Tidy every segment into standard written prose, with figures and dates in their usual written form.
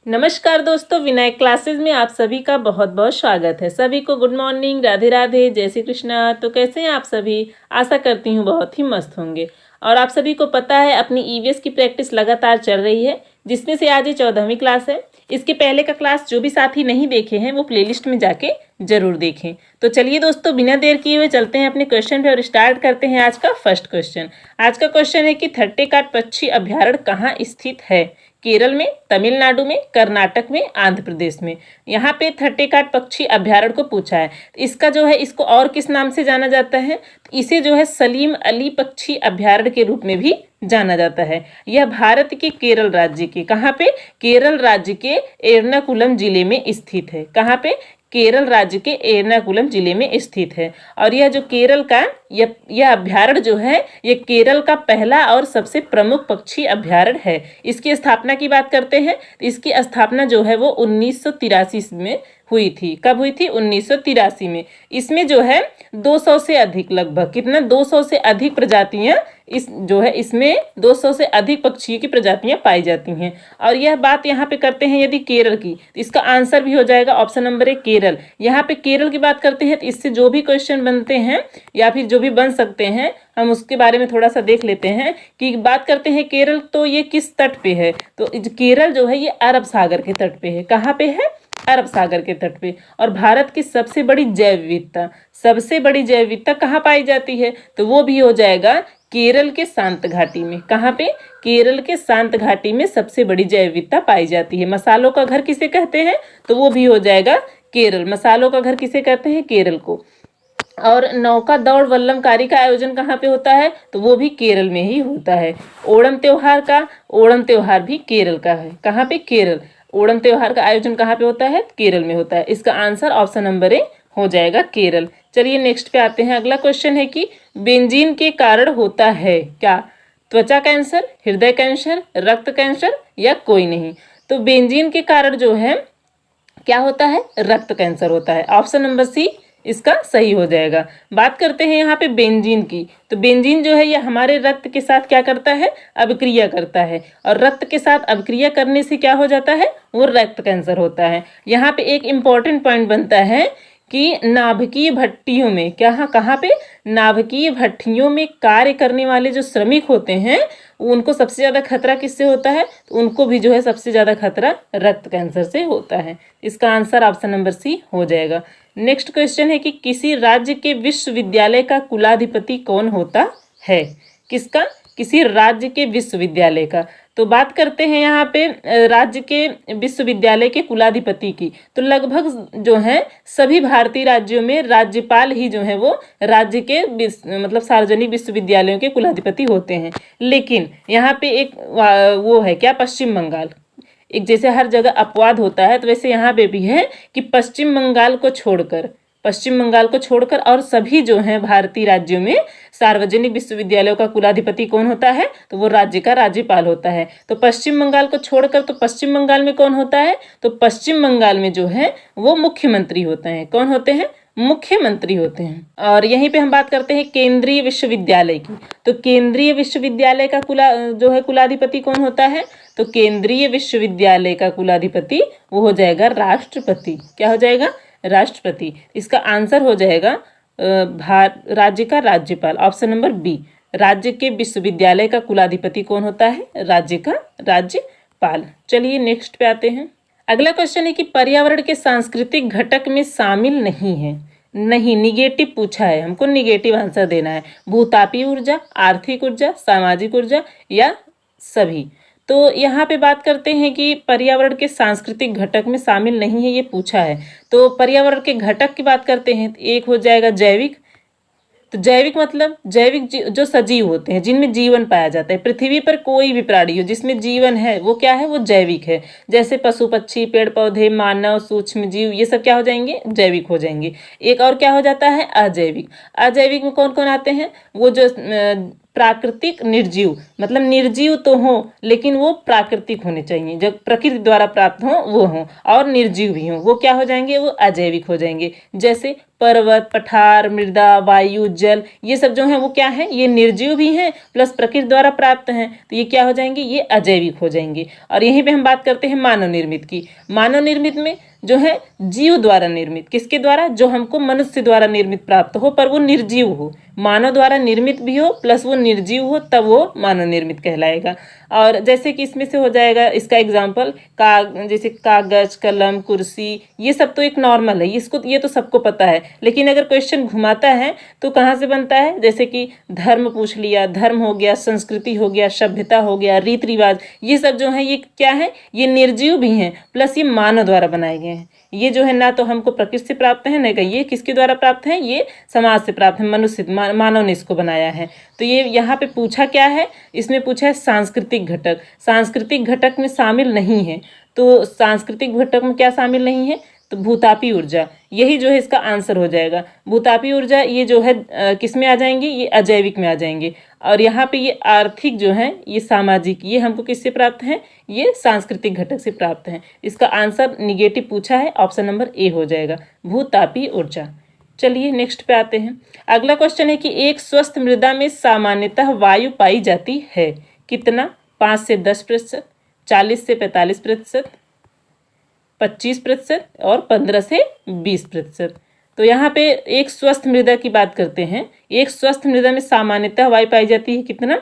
नमस्कार दोस्तों, विनायक क्लासेस में आप सभी का बहुत बहुत स्वागत है। सभी को गुड मॉर्निंग, राधे राधे, जय श्री कृष्णा। तो कैसे हैं आप सभी? आशा करती हूँ बहुत ही मस्त होंगे। और आप सभी को पता है अपनी ईवीएस की प्रैक्टिस लगातार चल रही है, जिसमें से आज ये 14वीं क्लास है। इसके पहले का क्लास जो भी साथी नहीं देखे हैं वो प्लेलिस्ट में जाके जरूर देखें। तो चलिए दोस्तों, बिना देर किए हुए चलते हैं अपने क्वेश्चन पे और स्टार्ट करते हैं आज का फर्स्ट क्वेश्चन। आज का क्वेश्चन है कि थट्टेकाट पक्षी अभ्यारण्य कहाँ स्थित है? केरल में, तमिलनाडु में, कर्नाटक में, आंध्र प्रदेश में। यहाँ पे थट्टेकाट पक्षी अभ्यारण्य को पूछा है। इसका जो है इसको और किस नाम से जाना जाता है? इसे जो है सलीम अली पक्षी अभ्यारण्य के रूप में भी जाना जाता है। यह भारत के केरल राज्य के, कहाँ पे? केरल राज्य के एर्नाकुलम जिले में स्थित है। कहाँ पे? केरल राज्य के एर्नाकुलम जिले में स्थित है। और यह जो केरल का यह अभ्यारण्य जो है ये केरल का पहला और सबसे प्रमुख पक्षी अभ्यारण्य है। इसकी स्थापना की बात करते हैं तो इसकी स्थापना जो है वो 1983 में हुई थी। कब हुई थी? 1983 में। इसमें जो है 200 से अधिक, लगभग कितना, 200 से अधिक प्रजातियां इस जो है इसमें 200 से अधिक पक्षियों की प्रजातियां पाई जाती हैं। और यह बात यहाँ पे करते हैं यदि केरल की, तो इसका आंसर भी हो जाएगा ऑप्शन नंबर 1 केरल। यहाँ पे केरल की बात करते हैं तो इससे जो भी क्वेश्चन बनते हैं या फिर जो भी बन सकते हैं हम उसके बारे में थोड़ा सा देख लेते हैं। कि बात करते हैं केरल, तो ये किस तट पे है? तो केरल जो है ये अरब सागर के तट पे है। कहाँ पे है? अरब सागर के तट पे। और भारत की सबसे बड़ी जैव विविधता, सबसे बड़ी जैव विविधता कहाँ पाई जाती है? तो वो भी हो जाएगा केरल के शांत घाटी में। कहाँ पे? केरल के शांत घाटी में सबसे बड़ी जैव विविधता पाई जाती है। मसालों का घर किसे कहते हैं? तो वो भी हो जाएगा केरल। मसालों का घर किसे कहते हैं? केरल को। और नौका दौड़ वल्लमकारी का आयोजन कहाँ पे होता है? तो वो भी केरल में ही होता है। ओणम त्योहार भी केरल का है। कहाँ पे? केरल। ओणम त्योहार का आयोजन कहाँ पे होता है? केरल में होता है। इसका आंसर ऑप्शन नंबर 1 हो जाएगा केरल। चलिए नेक्स्ट पे आते हैं। अगला क्वेश्चन है कि बेंजीन के कारण होता है क्या? त्वचा कैंसर, हृदय कैंसर, रक्त कैंसर या कोई नहीं? तो बेंजीन के कारण जो है क्या होता है? रक्त कैंसर होता है। ऑप्शन नंबर सी इसका सही हो जाएगा। बात करते हैं यहाँ पे बेंजीन की, तो बेंजीन जो है ये हमारे रक्त के साथ क्या करता है? अभिक्रिया करता है। और रक्त के साथ अभिक्रिया करने से क्या हो जाता है? वो रक्त कैंसर होता है। यहाँ पे एक इंपॉर्टेंट पॉइंट बनता है कि नाभिकीय भट्टियों में, कहाँ पे? नाभिकीय भट्टियों में कार्य करने वाले जो श्रमिक होते हैं उनको सबसे ज्यादा खतरा किससे होता है? तो उनको भी जो है सबसे ज्यादा खतरा रक्त कैंसर से होता है। इसका आंसर ऑप्शन नंबर सी हो जाएगा। नेक्स्ट क्वेश्चन है कि किसी राज्य के विश्वविद्यालय का कुलाधिपति कौन होता है? किसका? किसी राज्य के विश्वविद्यालय का। तो बात करते हैं यहाँ पे राज्य के विश्वविद्यालय के कुलाधिपति की, तो लगभग जो है सभी भारतीय राज्यों में राज्यपाल ही जो है वो राज्य के मतलब सार्वजनिक विश्वविद्यालयों के कुलाधिपति होते हैं। लेकिन यहाँ पे एक वो है क्या? पश्चिम बंगाल। एक जैसे हर जगह अपवाद होता है तो वैसे यहाँ पे भी है कि पश्चिम बंगाल को छोड़कर और सभी जो हैं भारतीय राज्यों में सार्वजनिक विश्वविद्यालयों का कुलाधिपति कौन होता है? तो वो राज्य का राज्यपाल होता है। तो पश्चिम बंगाल को छोड़कर तो पश्चिम बंगाल में कौन होता है? तो पश्चिम बंगाल में जो है वो मुख्यमंत्री होते हैं। कौन होते हैं? मुख्यमंत्री होते हैं। और यहीं पे हम बात करते हैं केंद्रीय विश्वविद्यालय की, तो केंद्रीय विश्वविद्यालय का कुलाधिपति कौन होता है? तो केंद्रीय विश्वविद्यालय का कुलाधिपति वो हो जाएगा राष्ट्रपति। क्या हो जाएगा? राष्ट्रपति। इसका आंसर हो जाएगा राज्य का राज्यपाल। Option number B. राज्य के विश्वविद्यालय का कुलाधिपति कौन होता है? राज्य का राज्यपाल। चलिए नेक्स्ट पे आते हैं। अगला क्वेश्चन है कि पर्यावरण के सांस्कृतिक घटक में शामिल नहीं है। नहीं, निगेटिव पूछा है, हमको निगेटिव आंसर देना है। भूतापीय ऊर्जा, आर्थिक ऊर्जा, सामाजिक ऊर्जा या सभी। तो यहाँ पे बात करते हैं कि पर्यावरण के सांस्कृतिक घटक में शामिल नहीं है, ये पूछा है। तो पर्यावरण के घटक की बात करते हैं तो एक हो जाएगा जैविक। तो जैविक मतलब जैविक जो सजीव होते हैं जिनमें जीवन पाया जाता है। पृथ्वी पर कोई भी प्राणी हो जिसमें जीवन है वो क्या है? वो जैविक है। जैसे पशु पक्षी, पेड़ पौधे, मानव, सूक्ष्म जीव, ये सब क्या हो जाएंगे? जैविक हो जाएंगे। एक और क्या हो जाता है? अजैविक। अजैविक में कौन कौन आते हैं? वो जो प्राकृतिक निर्जीव, मतलब निर्जीव तो हो लेकिन वो प्राकृतिक होने चाहिए, जब प्रकृति द्वारा प्राप्त हो वो हो, और निर्जीव भी हो, वो क्या हो जाएंगे, वो अजैविक हो जाएंगे। जैसे पर्वत, पठार, मृदा, वायु, जल, ये सब जो है वो क्या है, ये निर्जीव भी हैं प्लस प्रकृति द्वारा प्राप्त हैं, तो ये क्या हो जाएंगे, ये अजैविक हो जाएंगे। और यहीं पे हम बात करते हैं मानव निर्मित की। मानव निर्मित में जो है जीव द्वारा निर्मित, किसके द्वारा, जो हमको मनुष्य द्वारा निर्मित प्राप्त हो पर वो निर्जीव हो, मानव द्वारा निर्मित भी हो प्लस वो निर्जीव हो, तब वो मानव निर्मित कहलाएगा। और जैसे कि इसमें से हो जाएगा इसका एग्जाम्पल जैसे कागज, कलम, कुर्सी, ये सब तो एक नॉर्मल है, इसको ये तो सबको पता है। लेकिन अगर क्वेश्चन घुमाता है तो कहाँ से बनता है, जैसे कि धर्म पूछ लिया, धर्म हो गया, संस्कृति हो गया, सभ्यता हो गया, रीति रिवाज, ये सब जो है ये क्या है, ये निर्जीव भी हैं प्लस ये मानव द्वारा बनाए गए हैं। ये जो है ना तो हमको प्रकृति से प्राप्त है, न ये किसके द्वारा प्राप्त है, ये समाज से प्राप्त है, मनुष्य मानव ने इसको बनाया है। तो ये यहाँ पे पूछा क्या है, इसमें पूछा है सांस्कृतिक घटक। सांस्कृतिक घटक में शामिल नहीं है, तो सांस्कृतिक घटक में क्या शामिल नहीं है, तो भूतापी ऊर्जा, यही जो है इसका आंसर हो जाएगा। भूतापी ऊर्जा ये जो है किस में आ जाएंगे, ये अजैविक में आ जाएंगे। और यहाँ पे ये आर्थिक जो है, ये सामाजिक, ये हमको किससे प्राप्त है, ये सांस्कृतिक घटक से प्राप्त है। इसका आंसर निगेटिव पूछा है, ऑप्शन नंबर ए हो जाएगा, भूतापी ऊर्जा। चलिए नेक्स्ट पे आते हैं। अगला क्वेश्चन है कि एक स्वस्थ मृदा में सामान्यतः वायु पाई जाती है, कितना, 5 से 10%, 40 से 45%, 25% और 15 से 20%। तो यहाँ पे एक स्वस्थ मृदा की बात करते हैं, एक स्वस्थ मृदा में सामान्यतः वायु पाई जाती है कितना,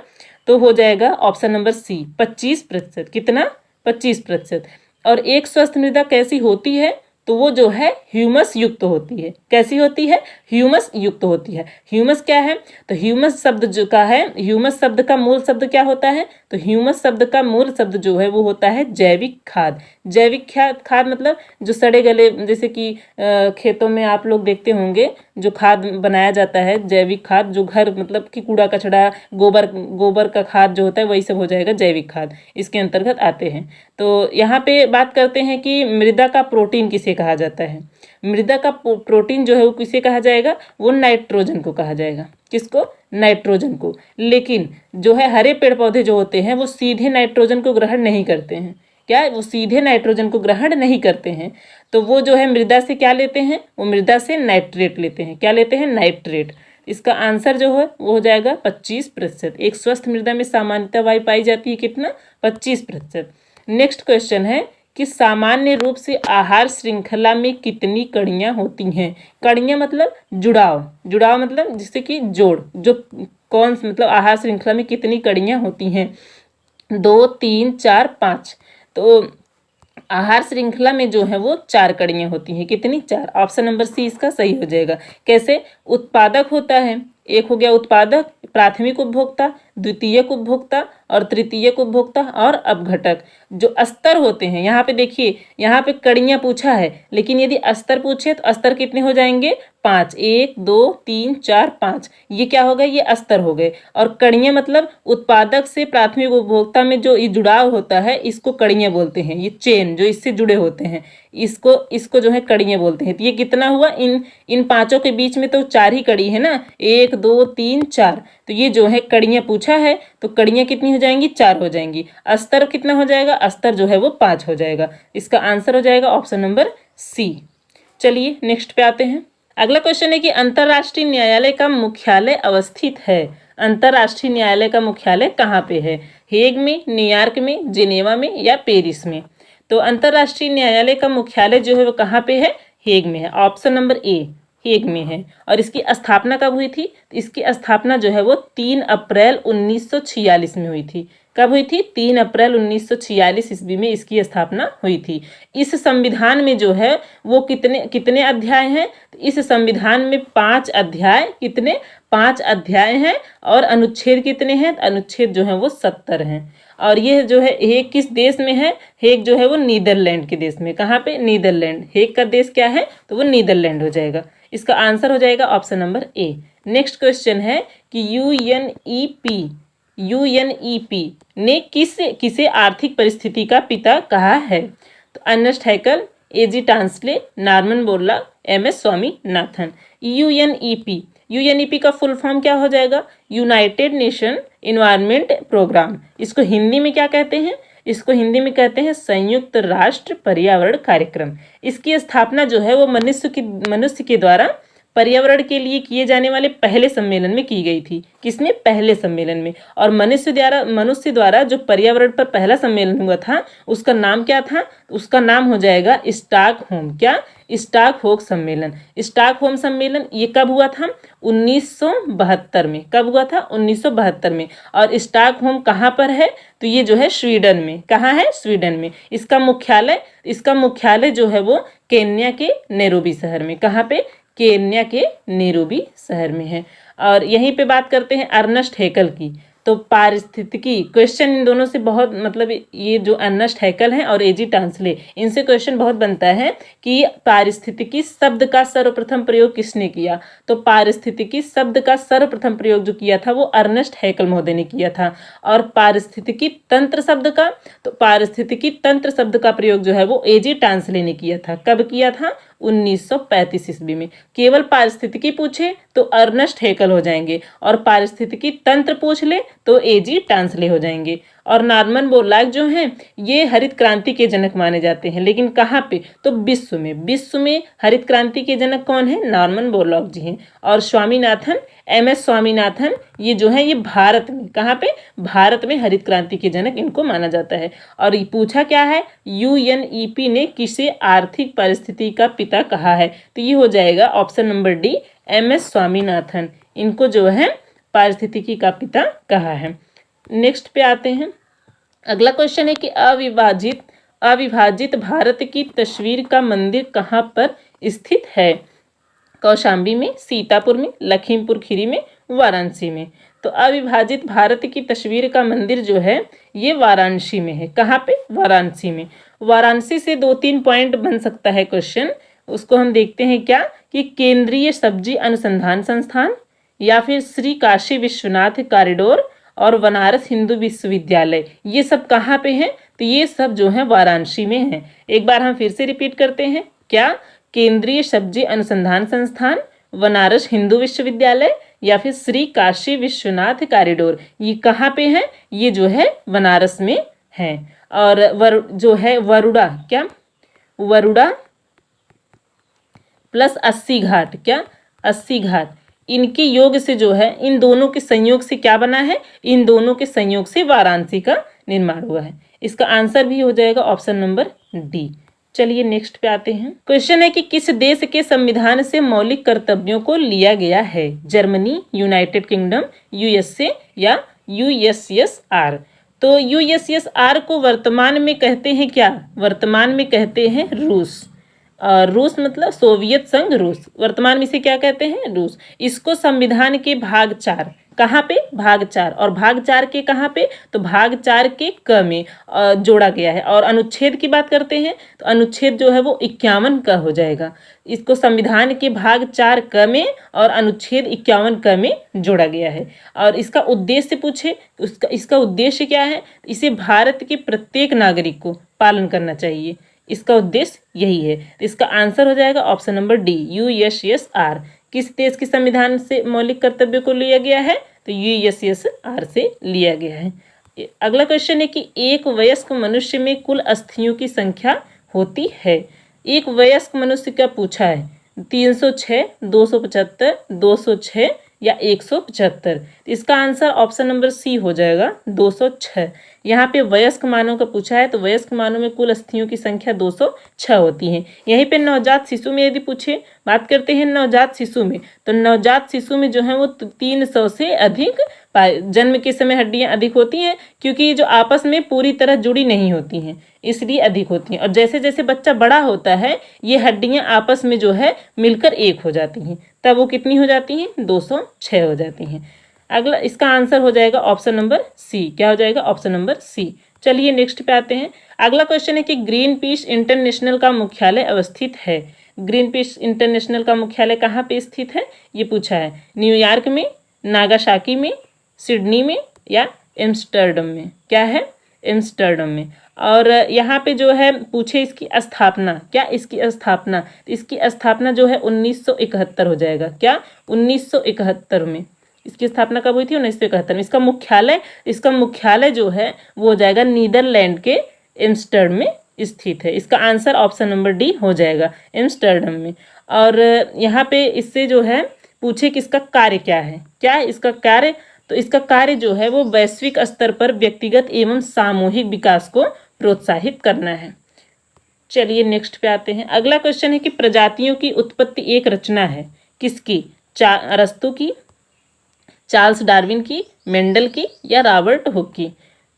तो हो जाएगा ऑप्शन नंबर सी, 25%, कितना, 25%। और एक स्वस्थ मृदा कैसी होती है, तो वो जो है ह्यूमस युक्त होती है। कैसी होती है, ह्यूमस युक्त होती है। ह्यूमस क्या है, तो ह्यूमस शब्द जो का है, ह्यूमस शब्द का मूल शब्द क्या होता है, तो ह्यूमस शब्द का मूल शब्द जो है वो होता है जैविक खाद। जैविक खाद मतलब जो सड़े गले, जैसे कि खेतों में आप लोग देखते होंगे जो खाद बनाया जाता है, जैविक खाद, जो घर मतलब कि कूड़ा कचड़ा, गोबर का खाद जो होता है वही सब हो जाएगा जैविक खाद, इसके अंतर्गत आते हैं। तो यहाँ पे बात करते हैं कि मृदा का प्रोटीन किसे कहा जाता है। मृदा का प्रोटीन जो है वो किसे कहा जाएगा, वो नाइट्रोजन को कहा जाएगा। किसको, नाइट्रोजन को। लेकिन जो है हरे पेड़ पौधे जो होते हैं वो सीधे नाइट्रोजन को ग्रहण नहीं करते हैं। क्या, वो सीधे नाइट्रोजन को ग्रहण नहीं करते हैं, तो वो जो है मृदा से क्या लेते हैं, वो मृदा से नाइट्रेट लेते हैं। क्या लेते हैं, नाइट्रेट। इसका आंसर जो है वो हो जाएगा 25%। एक स्वस्थ मृदा में सामान्यतः वायु पाई जाती है कितना, 25%। नेक्स्ट क्वेश्चन है कि सामान्य रूप से आहार श्रृंखला में कितनी कड़ियाँ होती हैं। कड़ियाँ मतलब जुड़ाव, जुड़ाव मतलब जिससे कि जोड़, जो कौन मतलब आहार श्रृंखला में कितनी कड़ियाँ होती हैं, 2, 3, 4, 5। तो आहार श्रृंखला में जो है वो 4 कड़ियाँ होती हैं, कितनी, 4। ऑप्शन नंबर सी इसका सही हो जाएगा। कैसे, उत्पादक होता है, एक हो गया उत्पादक, प्राथमिक उपभोक्ता, द्वितीयक उपभोक्ता और तृतीयक उपभोक्ता और अपघटक। जो स्तर होते हैं, यहाँ पे देखिए, यहाँ पे कड़ियाँ पूछा है, लेकिन यदि स्तर पूछे तो स्तर कितने हो जाएंगे, 5, 1, 2, 3, 4, 5। ये क्या हो गए, ये स्तर हो गए। और कड़ियाँ मतलब उत्पादक से प्राथमिक उपभोक्ता में जो ये जुड़ाव होता है इसको कड़ियाँ बोलते हैं। ये चेन जो इससे जुड़े होते हैं इसको जो है कड़ियाँ बोलते हैं। तो ये कितना हुआ, इन पांचों के बीच में तो 4 ही कड़ी है ना, 1, 2, 3, 4। तो ये जो है कड़ियाँ पूछा है, तो कड़ियाँ कितनी हो जाएंगी, 4 हो जाएंगी। अस्तर कितना हो जाएगा, अस्तर जो है वो 5 हो जाएगा। इसका आंसर हो जाएगा ऑप्शन नंबर सी। चलिए नेक्स्ट पे आते हैं। अगला क्वेश्चन है कि अंतर्राष्ट्रीय न्यायालय का मुख्यालय अवस्थित है। अंतर्राष्ट्रीय न्यायालय का मुख्यालय कहाँ पे है, हेग में, न्यूयॉर्क में, जिनेवा में या पेरिस में। तो अंतर्राष्ट्रीय न्यायालय का मुख्यालय जो है वो कहाँ पे है, हेग में है। ऑप्शन नंबर ए, हेग में है। और इसकी स्थापना कब हुई थी, इसकी स्थापना जो है वो 3 अप्रैल 1946 में हुई थी। कब हुई थी, 3 अप्रैल 1946 ईस्वी में इसकी स्थापना हुई थी। इस संविधान में जो है वो कितने अध्याय हैं, इस संविधान में 5 अध्याय, कितने, 5 अध्याय हैं। और अनुच्छेद कितने हैं, अनुच्छेद जो है वो 70 हैं। और ये जो है हेग किस देश में है, हेग जो है वो नीदरलैंड के देश में। कहाँ पे, नीदरलैंड। हेग का देश क्या है, तो वो नीदरलैंड हो जाएगा। इसका आंसर हो जाएगा option number A. Next question है कि यूएनईपी ने किसे आर्थिक परिस्थिति का पिता कहा है। तो Ernest Haeckel, A G Tansley, Norman Borlaug, MS Swaminathan. UNEP UNEP का फुल फॉर्म क्या हो जाएगा? United Nation Environment Programme. इसको हिंदी में क्या कहते हैं? इसको हिंदी में कहते हैं संयुक्त राष्ट्र पर्यावरण कार्यक्रम। इसकी स्थापना जो है वो मनुष्य के द्वारा पर्यावरण के लिए किए जाने वाले पहले सम्मेलन में की गई थी। किसने? पहले सम्मेलन में। और मनुष्य द्वारा जो पर्यावरण पर पहला सम्मेलन हुआ था उसका नाम क्या था? उसका नाम हो जाएगा स्टॉकहोम। क्या? स्टॉकहोम सम्मेलन। स्टॉकहोम सम्मेलन ये कब हुआ था? 1972 में। कब हुआ था? 1972 में। और स्टॉकहोम कहाँ पर है? तो ये जो है स्वीडन में। कहाँ है? स्वीडन में। इसका मुख्यालय जो है वो केन्या के नैरोबी शहर में। कहाँ पे? केन्या के नैरोबी शहर में है। और यहीं पे बात करते हैं अर्नस्ट हैकल की। तो पारिस्थितिकी क्वेश्चन इन दोनों से बहुत मतलब ये जो अर्नस्ट हैकल हैं और एजी टांसले, इनसे क्वेश्चन बहुत बनता है कि पारिस्थितिकी शब्द का सर्वप्रथम प्रयोग किसने किया? तो पारिस्थितिकी शब्द का सर्वप्रथम प्रयोग जो किया था वो अर्नस्ट हैकल महोदय ने किया था। और पारिस्थितिकी तंत्र शब्द का प्रयोग जो है वो एजी टांसले ने किया था। कब किया था? 1935 ईस्वी में। केवल पारिस्थितिकी पूछे तो अर्नस्ट हैकल हो जाएंगे और पारिस्थितिकी तंत्र पूछ ले तो एजी टांसले हो जाएंगे। और नॉर्मन बोरलॉग जो हैं ये हरित क्रांति के जनक माने जाते हैं। लेकिन कहाँ पे? तो विश्व में हरित क्रांति के जनक कौन है? नॉर्मन बोरलॉग जी हैं। और स्वामीनाथन, MS स्वामीनाथन, ये जो है ये भारत में, कहाँ पे? भारत में हरित क्रांति के जनक इनको माना जाता है। और ये पूछा क्या है? UNEP ने किसे आर्थिक परिस्थिति का पिता कहा है? तो ये हो जाएगा option number D, MS Swaminathan. इनको जो है पारिस्थितिकी का पिता कहा है। नेक्स्ट पे आते हैं। अगला क्वेश्चन है कि अविभाजित भारत की तस्वीर का मंदिर कहाँ पर स्थित है? कौशाम्बी में, सीतापुर में, लखीमपुर खीरी में, वाराणसी में। तो अविभाजित भारत की तस्वीर का मंदिर जो है ये वाराणसी में है। कहाँ पे? वाराणसी में। वाराणसी से 2-3 पॉइंट बन सकता है क्वेश्चन। उसको हम देखते हैं क्या कि केंद्रीय सब्जी अनुसंधान संस्थान, या फिर श्री काशी विश्वनाथ कॉरिडोर और बनारस हिंदू विश्वविद्यालय, ये सब कहाँ पे हैं? तो ये सब जो है वाराणसी में है। एक बार हम फिर से रिपीट करते हैं। क्या? केंद्रीय सब्जी अनुसंधान संस्थान, बनारस हिंदू विश्वविद्यालय, या फिर श्री काशी विश्वनाथ कॉरिडोर, ये कहाँ पे है? ये जो है बनारस में है। और जो है वरुड़ा, क्या? वरुड़ा प्लस 80 घाट, क्या? 80 घाट, इनके योग से जो है, इन दोनों के संयोग से क्या बना है? इन दोनों के संयोग से वाराणसी का निर्माण हुआ है। इसका आंसर भी हो जाएगा ऑप्शन नंबर डी। चलिए नेक्स्ट पे आते हैं। क्वेश्चन है कि किस देश के संविधान से मौलिक कर्तव्यों को लिया गया है? जर्मनी, यूनाइटेड किंगडम, USA या USSR। तो USSR को वर्तमान में कहते हैं क्या? वर्तमान में कहते हैं रूस। रूस मतलब सोवियत संघ रूस, वर्तमान में इसे क्या कहते हैं? रूस। इसको संविधान के भाग 4, कहाँ पे? भाग 4। और भाग 4 के कहाँ पे? तो भाग 4 के क में जोड़ा गया है। और अनुच्छेद की बात करते हैं तो अनुच्छेद जो है वो 51 का हो जाएगा। इसको संविधान के भाग 4 क में और अनुच्छेद 51 क में जोड़ा गया है। और इसका उद्देश्य पूछे, इसका उद्देश्य क्या है? इसे भारत के प्रत्येक नागरिक को पालन करना चाहिए, इसका उद्देश्य यही है। तो इसका आंसर हो जाएगा ऑप्शन नंबर डी, USSR। किस देश के संविधान से मौलिक कर्तव्यों को लिया गया है? तो USSR से लिया गया है। अगला क्वेश्चन है कि एक वयस्क मनुष्य में कुल अस्थियों की संख्या होती है। एक वयस्क मनुष्य का पूछा है? 306, 275, 206 या 175। इसका आंसर ऑप्शन नंबर सी हो जाएगा 206। यहाँ पे वयस्क मानव का पूछा है तो वयस्क मानव में कुल अस्थियों की संख्या 206 होती है। यहीं पे नवजात शिशु में यदि पूछे, बात करते हैं नवजात शिशु में, तो नवजात शिशु में जो है वो 300 से अधिक जन्म के समय हड्डियां अधिक होती हैं, क्योंकि ये जो आपस में पूरी तरह जुड़ी नहीं होती हैं इसलिए अधिक होती हैं। और जैसे जैसे बच्चा बड़ा होता है ये हड्डियां आपस में जो है मिलकर एक हो जाती हैं, तब वो कितनी हो जाती हैं? 206 हो जाती हैं। अगला इसका आंसर हो जाएगा ऑप्शन नंबर सी। क्या हो जाएगा? Option number C. चलिए नेक्स्ट पे आते हैं। अगला क्वेश्चन है कि ग्रीन पीस इंटरनेशनल का मुख्यालय अवस्थित है। ग्रीन पीस इंटरनेशनल का मुख्यालय कहाँ पे स्थित है? ये पूछा है। न्यूयॉर्क में, नागासाकी में, सिडनी में या एम्स्टर्डम में? क्या है? एम्स्टर्डम में। और यहाँ पे जो है पूछे इसकी स्थापना, क्या इसकी स्थापना, इसकी स्थापना जो है 1971 हो जाएगा। क्या 1971 में इसकी स्थापना कब हुई थी? 1971 में। इसका मुख्यालय जो है वो हो जाएगा नीदरलैंड के एम्स्टर्डम में स्थित है। इसका आंसर ऑप्शन नंबर डी हो जाएगा, एम्स्टर्डम में। और यहाँ पे इससे जो है पूछे कि इसका कार्य क्या है, क्या है इसका कार्य? तो इसका कार्य जो है वो वैश्विक स्तर पर व्यक्तिगत एवं सामूहिक विकास को प्रोत्साहित करना है। चलिए नेक्स्ट पे आते हैं। अगला क्वेश्चन है कि प्रजातियों की उत्पत्ति एक रचना है, किसकी? अरस्तू की, चार्ल्स डार्विन की, मेंडल की या रॉबर्ट हुक की?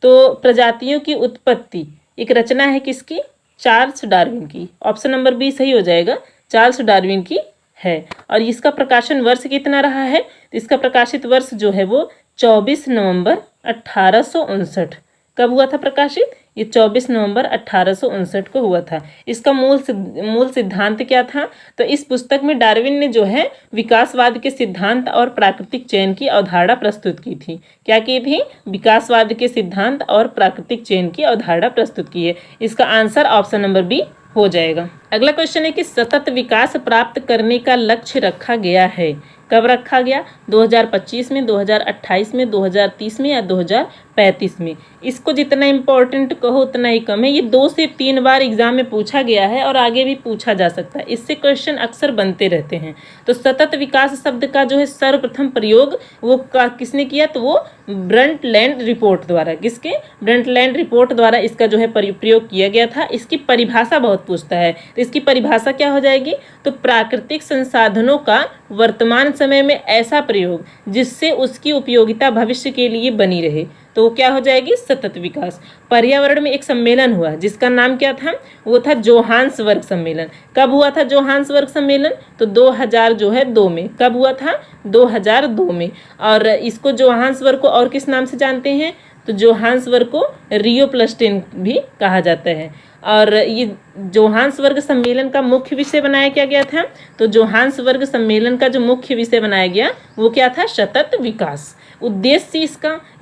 तो प्रजातियों की उत्पत्ति एक रचना है किसकी? चार्ल्स डार्विन की। ऑप्शन नंबर बी सही हो जाएगा, चार्ल्स डार्विन की है। और इसका प्रकाशन वर्ष कितना रहा है? इसका प्रकाशित वर्ष जो है वो 24 नवंबर 1859। कब हुआ था प्रकाशित? ये 24 नवंबर 1859 को हुआ था। इसका मूल सिद्धांत क्या था? तो इस पुस्तक में डार्विन ने जो है विकासवाद के सिद्धांत और प्राकृतिक चयन की अवधारणा प्रस्तुत की थी। क्या की थी? विकासवाद के सिद्धांत और प्राकृतिक चयन की अवधारणा प्रस्तुत की है। इसका आंसर ऑप्शन नंबर बी हो जाएगा। अगला क्वेश्चन है कि सतत विकास प्राप्त करने का लक्ष्य रखा गया है, कब रखा गया? 2025 में, 2028 में, 2030 में या 2035 में? इसको जितना इम्पोर्टेंट कहो उतना ही कम है। ये 2 से 3 बार एग्जाम में पूछा गया है और आगे भी पूछा जा सकता है। इससे क्वेश्चन अक्सर बनते रहते हैं। तो सतत विकास शब्द का जो है सर्वप्रथम प्रयोग वो किसने किया? तो वो ब्रंटलैंड रिपोर्ट द्वारा। किसके? ब्रंटलैंड रिपोर्ट द्वारा इसका जो है प्रयोग किया गया था। इसकी परिभाषा बहुत पूछता है, तो इसकी परिभाषा क्या हो जाएगी? तो प्राकृतिक संसाधनों का वर्तमान समय में ऐसा प्रयोग जिससे उसकी उपयोगिता भविष्य के लिए बनी रहे, तो क्या हो जाएगी? सतत विकास। पर्यावरण में एक सम्मेलन हुआ जिसका नाम क्या था? वो था जोहान्सबर्ग सम्मेलन। कब हुआ था जोहान्सबर्ग सम्मेलन? तो 2002 में। कब हुआ था? 2002 में। और इसको जोहान्सबर्ग को और किस नाम से जानते हैं? तो जोहान्सबर्ग को रियो प्लस 10 भी कहा जाता है। और ये जोहान्सबर्ग सम्मेलन का मुख्य विषय बनाया क्या गया था? तो जोहान्सबर्ग सम्मेलन का जो मुख्य विषय बनाया गया वो क्या था? सतत विकास। उद्देश्य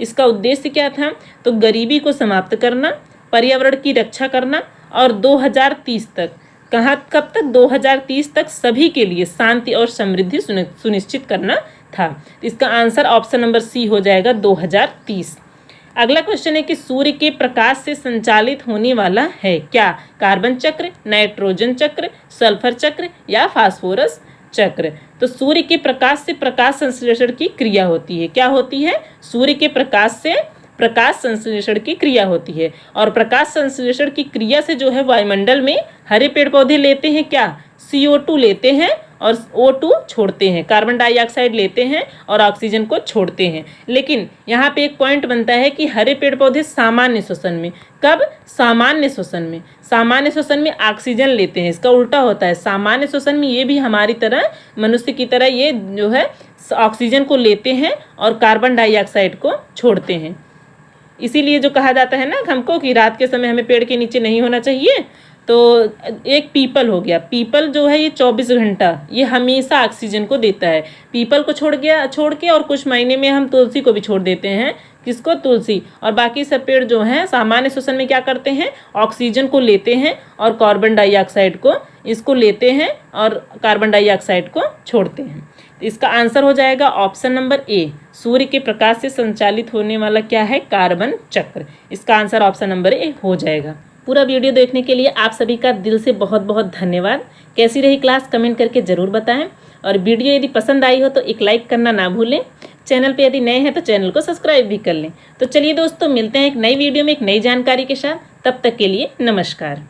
इसका उद्देश्य क्या था? तो गरीबी को समाप्त करना, पर्यावरण की रक्षा करना और 2030 तक, कब तक? 2030 तक सभी के लिए शांति और समृद्धि सुनिश्चित करना था। इसका आंसर ऑप्शन नंबर सी हो जाएगा, 2030। अगला क्वेश्चन है कि सूर्य के प्रकाश से संचालित होने वाला है क्या? कार्बन चक्र, नाइट्रोजन चक्र, सल्फर चक्र या फास्फोरस चक्र? तो सूर्य के प्रकाश से प्रकाश संश्लेषण की क्रिया होती है। क्या होती है? सूर्य के प्रकाश से प्रकाश संश्लेषण की क्रिया होती है। और प्रकाश संश्लेषण की क्रिया से जो है वायुमंडल में हरे पेड़ पौधे लेते हैं क्या? CO2 लेते हैं और O2 छोड़ते हैं, कार्बन डाइऑक्साइड लेते हैं और ऑक्सीजन को छोड़ते हैं। लेकिन यहाँ पे एक पॉइंट बनता है कि हरे पेड़ पौधे सामान्य श्वसन में, कब? सामान्य श्वसन में। सामान्य श्वसन में ऑक्सीजन लेते हैं, इसका उल्टा होता है। सामान्य श्वसन में ये भी हमारी तरह, मनुष्य की तरह ये जो है ऑक्सीजन को लेते हैं और कार्बन डाइऑक्साइड को छोड़ते हैं। इसीलिए जो कहा जाता है ना हमको कि रात के समय हमें पेड़ के नीचे नहीं होना चाहिए। तो एक पीपल हो गया, पीपल जो है ये 24 घंटा ये हमेशा ऑक्सीजन को देता है। पीपल को छोड़ के और कुछ महीने में हम तुलसी को भी छोड़ देते हैं। किसको? तुलसी। और बाकी सब पेड़ जो हैं सामान्य श्वसन में क्या करते हैं? ऑक्सीजन को लेते हैं और कार्बन डाइऑक्साइड को इसको लेते हैं और कार्बन डाइऑक्साइड को छोड़ते हैं। इसका आंसर हो जाएगा ऑप्शन नंबर ए, सूर्य के प्रकाश से संचालित होने वाला क्या है? कार्बन चक्र। इसका आंसर ऑप्शन नंबर ए हो जाएगा। पूरा वीडियो देखने के लिए आप सभी का दिल से बहुत बहुत धन्यवाद। कैसी रही क्लास कमेंट करके ज़रूर बताएं। और वीडियो यदि पसंद आई हो तो एक लाइक करना ना भूलें। चैनल पे यदि नए हैं तो चैनल को सब्सक्राइब भी कर लें। तो चलिए दोस्तों, मिलते हैं एक नई वीडियो में एक नई जानकारी के साथ। तब तक के लिए नमस्कार।